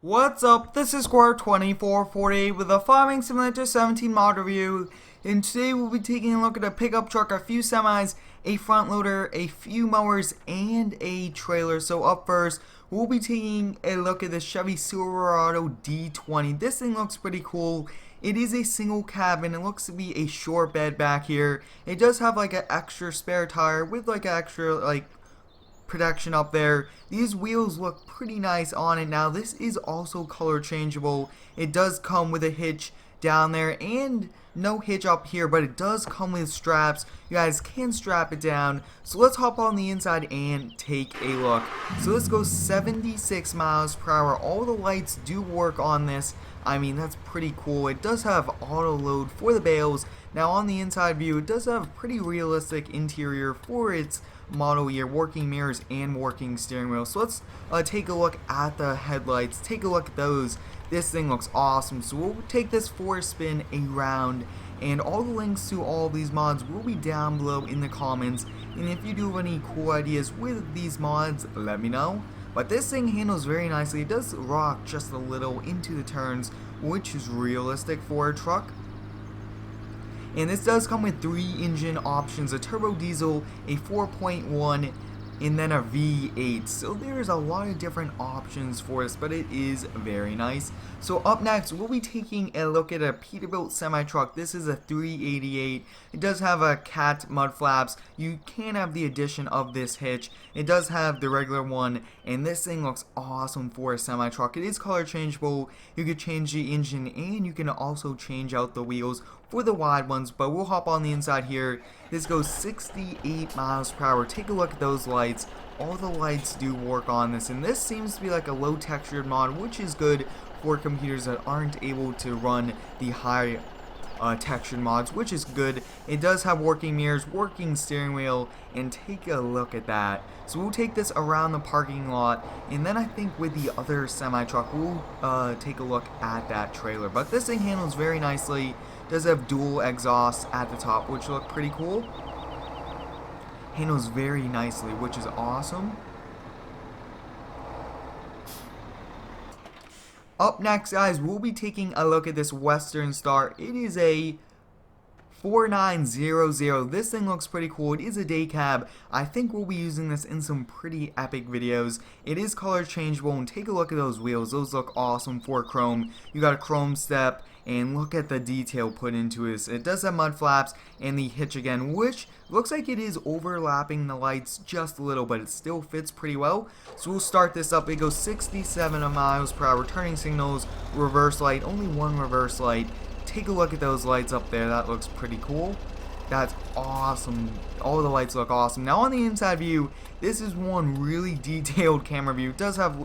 What's up? This is Square2448 with a Farming Simulator 17 mod review, and today we'll be taking a look at a pickup truck, a few semis, a front loader, a few mowers, and a trailer. So up first, we'll be taking a look at the Chevy Silverado D20. This thing looks pretty cool. It is a single cabin. It looks to be a short bed back here. It does have like an extra spare tire with like extra protection up there. These wheels look pretty nice on it. Now this is also color changeable. It does come with a hitch down there and no hitch up here, but it does come with straps. You guys can strap it down. So let's hop on the inside and take a look. So this goes 76 miles per hour. All the lights do work on this. I mean, that's pretty cool. It does have auto load for the bales. Now on the inside view, it does have a pretty realistic interior for its model year, working mirrors and working steering wheel. So let's take a look at the headlights, take a look at those. This thing looks awesome. So we'll take this for a spin around, and all the links to all of these mods will be down below in the comments, and if you do have any cool ideas with these mods, let me know. But this thing handles very nicely. It does rock just a little into the turns, which is realistic for a truck. And this does come with 3 engine options, a turbo diesel, a 4.1, and then a V8. So there's a lot of different options for this, but it is very nice. So up next, we'll be taking a look at a Peterbilt semi-truck. This is a 388. It does have a cat mud flaps. You can have the addition of this hitch. It does have the regular one, and this thing looks awesome for a semi-truck. It is color changeable. You could change the engine, and you can also change out the wheels for the wide ones, but we'll hop on the inside here. This goes 68 miles per hour. Take a look at those lights. All the lights do work on this, and this seems to be like a low textured mod, which is good for computers that aren't able to run the high textured mods, which is good. It does have working mirrors, working steering wheel, and take a look at that. So we'll take this around the parking lot, and then I think with the other semi-truck we'll take a look at that trailer. But this thing handles very nicely. Does have dual exhausts at the top, which look pretty cool. Handles very nicely, which is awesome. Up next, guys, we'll be taking a look at this Western Star. It is a 4900. This thing looks pretty cool. It is a day cab. I think we'll be using this in some pretty epic videos. It is color changeable, and take a look at those wheels. Those look awesome for chrome. You got a chrome step, and look at the detail put into this. It does have mud flaps and the hitch again, which looks like it is overlapping the lights just a little, but it still fits pretty well. So we'll start this up. It goes 67 miles per hour. Turning signals, reverse light, only one reverse light. Take a look at those lights up there. That looks pretty cool. That's awesome. All the lights look awesome. Now on the inside view, this is one really detailed camera view. It does have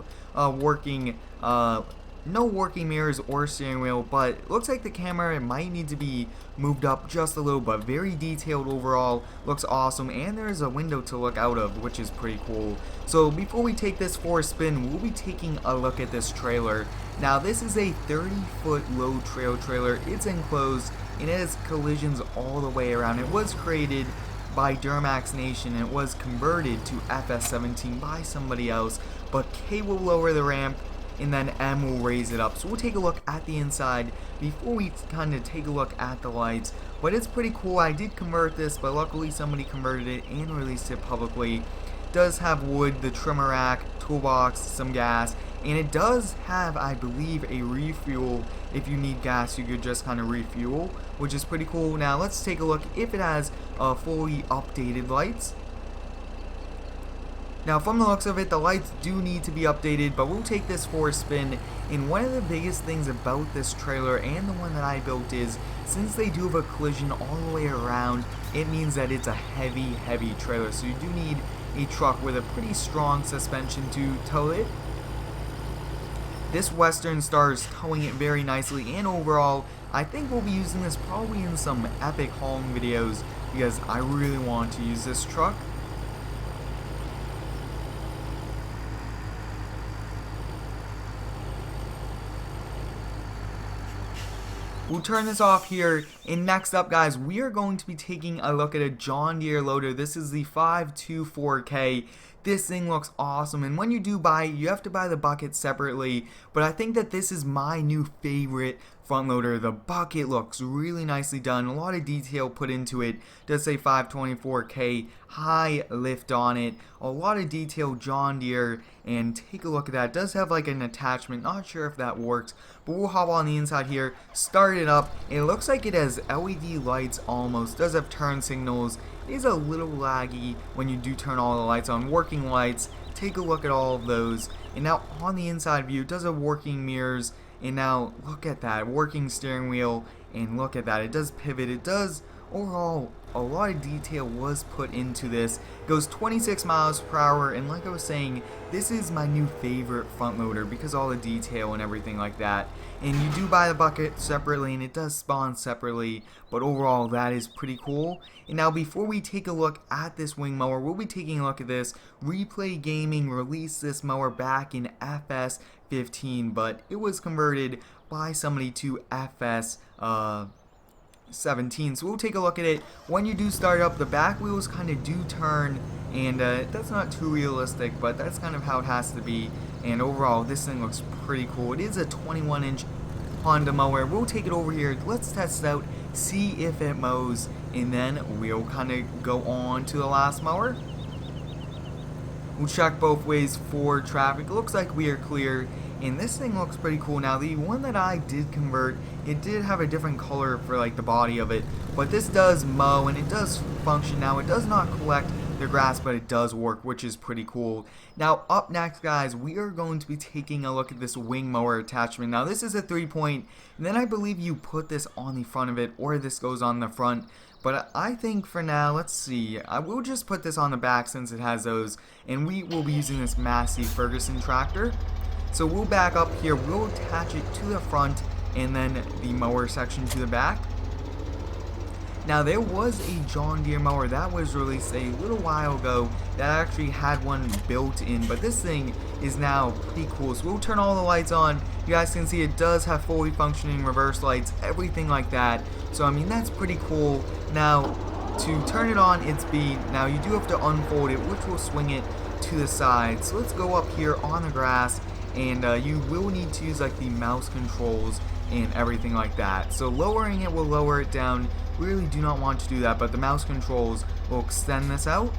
no working mirrors or steering wheel, but it looks like the camera might need to be moved up just a little, but very detailed overall. Looks awesome, and there's a window to look out of, which is pretty cool. So before we take this for a spin, we'll be taking a look at this trailer. Now this is a 30-foot low trail trailer. It's enclosed, and it has collisions all the way around. It was created by Duramax Nation, and it was converted to FS17 by somebody else, but K will lower the ramp, and then M will raise it up. So we'll take a look at the inside before we kind of take a look at the lights. But it's pretty cool. I did convert this, but luckily somebody converted it and released it publicly. It does have wood, the trimmer rack, toolbox, some gas, and it does have, I believe, a refuel. If you need gas, you could just kind of refuel, which is pretty cool. Now let's take a look if it has fully updated lights. Now from the looks of it, the lights do need to be updated, but we'll take this for a spin. And one of the biggest things about this trailer, and the one that I built, is since they do have a collision all the way around, it means that it's a heavy trailer. So you do need a truck with a pretty strong suspension to tow it. This Western Star is towing it very nicely, and overall, I think we'll be using this probably in some epic hauling videos, because I really want to use this truck. We'll turn this off here, and next up, guys, we are going to be taking a look at a John Deere loader. This is the 524K. This thing looks awesome, and when you do buy it, you have to buy the bucket separately, but I think that this is my new favorite front loader. The bucket looks really nicely done, a lot of detail put into it. It does say 524K high lift on it, a lot of detail John Deere, and take a look at that. It does have like an attachment, not sure if that works, but we'll hop on the inside here, start it up. It looks like it has LED lights almost, does have turn signals. It is a little laggy when you do turn all the lights on, working lights. Take a look at all of those, and now on the inside view, it does have working mirrors. And now look at that, working steering wheel, and look at that, it does pivot, it does, overall, a lot of detail was put into this. It goes 26 miles per hour, and like I was saying, this is my new favorite front loader because all the detail and everything like that. And you do buy the bucket separately, and it does spawn separately, but overall, that is pretty cool. And now before we take a look at this wing mower, we'll be taking a look at this. Replay Gaming released this mower back in FS 15, but it was converted by somebody to FS 17. So we'll take a look at it. When you do start up, the back wheels kind of do turn, and that's not too realistic, but that's kind of how it has to be. And overall, this thing looks pretty cool. It is a 21-inch Honda mower. We'll take it over here. Let's test it out, see if it mows, and then we'll kind of go on to the last mower. We'll check both ways for traffic. It looks like we are clear, and this thing looks pretty cool. Now the one that I did convert, it did have a different color for like the body of it, but this does mow and it does function. Now it does not collect the grass, but it does work, which is pretty cool. Now up next, guys, we are going to be taking a look at this wing mower attachment. Now this is a 3-point, and then I believe you put this on the front of it, or this goes on the front. But I think for now, let's see, I will just put this on the back since it has those, and we will be using this Massey Ferguson tractor. So we'll back up here, we'll attach it to the front, and then the mower section to the back. Now there was a John Deere mower that was released a little while ago that actually had one built in, but this thing is now pretty cool. So we'll turn all the lights on. You guys can see it does have fully functioning reverse lights, everything like that. So I mean, that's pretty cool. Now to turn it on its speed, now you do have to unfold it, which will swing it to the side. So let's go up here on the grass, and you will need to use like the mouse controls and everything like that. So lowering it will lower it down. We really do not want to do that, but the mouse controls will extend this out.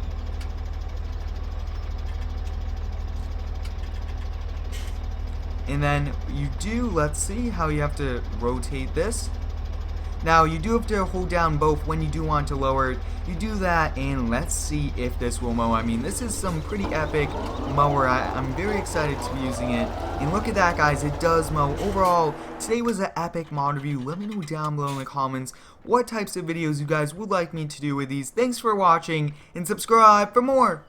And then you do, let's see how you have to rotate this. Now you do have to hold down both when you do want to lower it. You do that, and let's see if this will mow. I mean, this is some pretty epic mower. I'm very excited to be using it. And look at that, guys, it does mow. Overall, today was an epic mod review. Let me know down below in the comments what types of videos you guys would like me to do with these. Thanks for watching, and subscribe for more.